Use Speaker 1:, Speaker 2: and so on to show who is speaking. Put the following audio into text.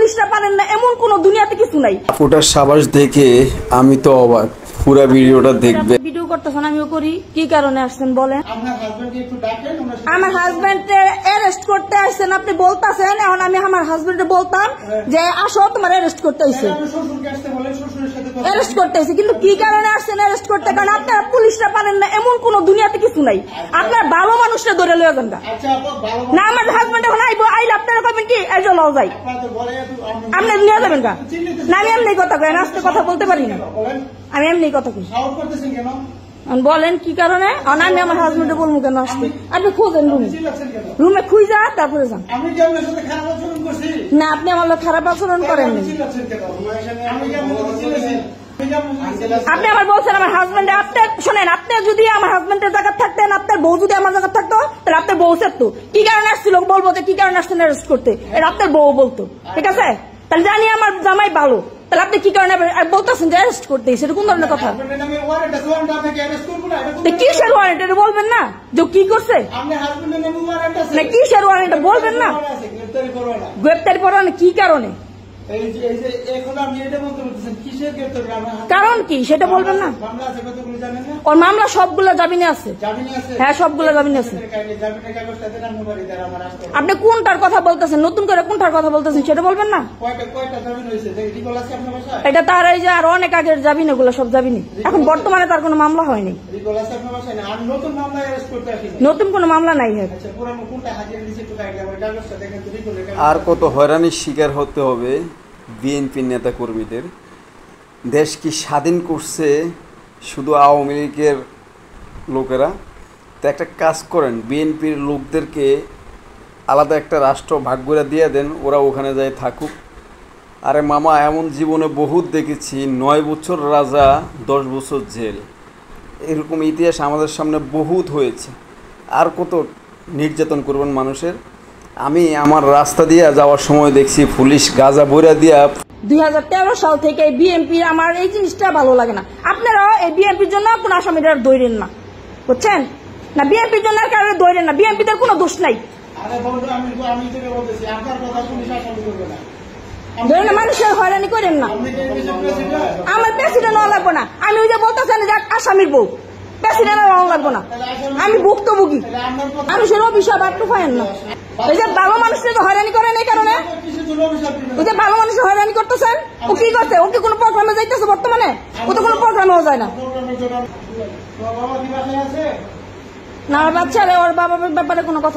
Speaker 1: পুলিশরা পারেন না এমন কোন দুনিয়াতে কিছু নাই।
Speaker 2: ওটার সাবাস দেখে আমি তো অবাক। পুরো ভিডিওটা দেখবে।
Speaker 1: ভিডিও করতেছেন আমিও করি। কি কারণে আসছেন বলেন? আমার হাজবেন্ডকে অ্যারেস্ট করতে আসছেন আপনি বলতাছেন। এখন আমি আমার হাজবেন্ডকে বলতাম যে আসো তোমার অ্যারেস্ট করতে আইছে, অ্যারেস্ট করতে আইছে, কিন্তু কি কারণে আসছেন অ্যারেস্ট করতে? কারণ আপনারা পুলিশরা পারেন না এমন কোন দুনিয়াতে কিছু নাই। আপনার ভালো মানুষরা ধরে লয়ে যান না। আমার হাজবেন্ড এখন আইলে আপনারা কবেন কি এই যে লও যাই আপনি নিয়ে যাবেন গা না? আমি এমনি কথা কই, আজকে কথা বলতে পারি না, আমি এমনি কথা কই। বলেন কি কারণে? আমি আমার হাজবেন্ডে বলবো কেন আসতে? আপনি খোঁজেন রুমে খুঁজা তারপরে যান। না আপনি আমার লোক খারাপ আচরণ করেন। আপনি আমার বলছেন আমার হাজবেন্ডে, আপনার শোনেন, আপনি যদি আমার হাজবেন্ডের জায়গা থাকতেন, আপনার বউ যদি আমার জায়গা থাকতো, তাহলে আপনার বউ তো কি কারণে আসছিল বলবো যে কি কারণে আসছেন অ্যারেস্ট করতে, এটা আপনার বউ বলতো। ঠিক আছে, তাহলে জানি আমার জামাই ভালো, তাহলে আপনি কি কারণে বলতেছেন যে অ্যারেস্ট করতে? সেটা কোন ধরনের কথা? কিসের ওয়ারেন্ট এটা বলবেন না? যে কি করছে না কিসের ওয়ারেন্ট বলবেন না? গ্রেপ্তারি পরোয়ানা কি কারণে? কারণ কি সেটা বলবেন না? ওর মামলা সবগুলো জামিনে আছে। হ্যাঁ সবগুলো জামিনে আছে। আপনি কোনটার কথা বলতেছেন, নতুন করে কোনটার কথা বলতেছেন সেটা বলবেন না? এটা তার এই যে আর অনেক আগের জামিন, ওগুলো সব জামিনে। এখন বর্তমানে তার কোনো মামলা হয়নি, নতুন কোনো মামলা নাই।
Speaker 2: আর কত হয়রানির শিকার হতে হবে বিএনপি নেতা কর্মীদের। দেশ কি স্বাধীন করছে শুধু আওয়ামী লীগের লোকেরা? তো একটা কাজ করেন, বিএনপির লোকদেরকে আলাদা একটা রাষ্ট্র ভাগ করে দিয়ে দেন, ওরা ওখানে যায় থাকুক। আরে মামা, এমন জীবনে বহুত দেখেছি, 9 বছর রাজা 10 বছর জেল, এরকম ইতিহাস আমাদের সামনে বহুত হয়েছে। আর কত নির্যাতন করবেন মানুষের? আমি আমার রাস্তা দিয়ে যাওয়ার সময় দেখছি পুলিশ গাঁজা বইরা দিয়া।
Speaker 1: 2013 সাল থেকে বিএনপি, আমার এই জিনিসটা ভালো লাগে না। আপনারা এই বিএনপির জন্য কোন আসামিরা দৌড়েন না, বুঝছেন না? বিএনপির জন্য কারণে দৌড়েন না, বিএনপিদের কোনো দোষ নাই। মানুষের হয়রানি করেন না। আমার প্রেসিডেন্ট হওয়া লাগবো না। আমি ওই যে বলতেছেন যে আসামির বউ, প্রেসিডেন্ট হওয়া লাগবো না। আমি ভুক্তভোগী, মানুষের অভিশাপ আর টুফায়েন না। ওই যে ভালো মানুষের হয়রানি করেন এই কারণে, ওই যে ভালো মানুষের হয়রানি করতেছেন। ও কি করছে? ও কি কোনো প্রোগ্রামে যাইতেছে বর্তমানে? ও তো কোনো প্রোগ্রামেও যায় না। না বাচ্চা ওর বাবার ব্যাপারে কোনো কথা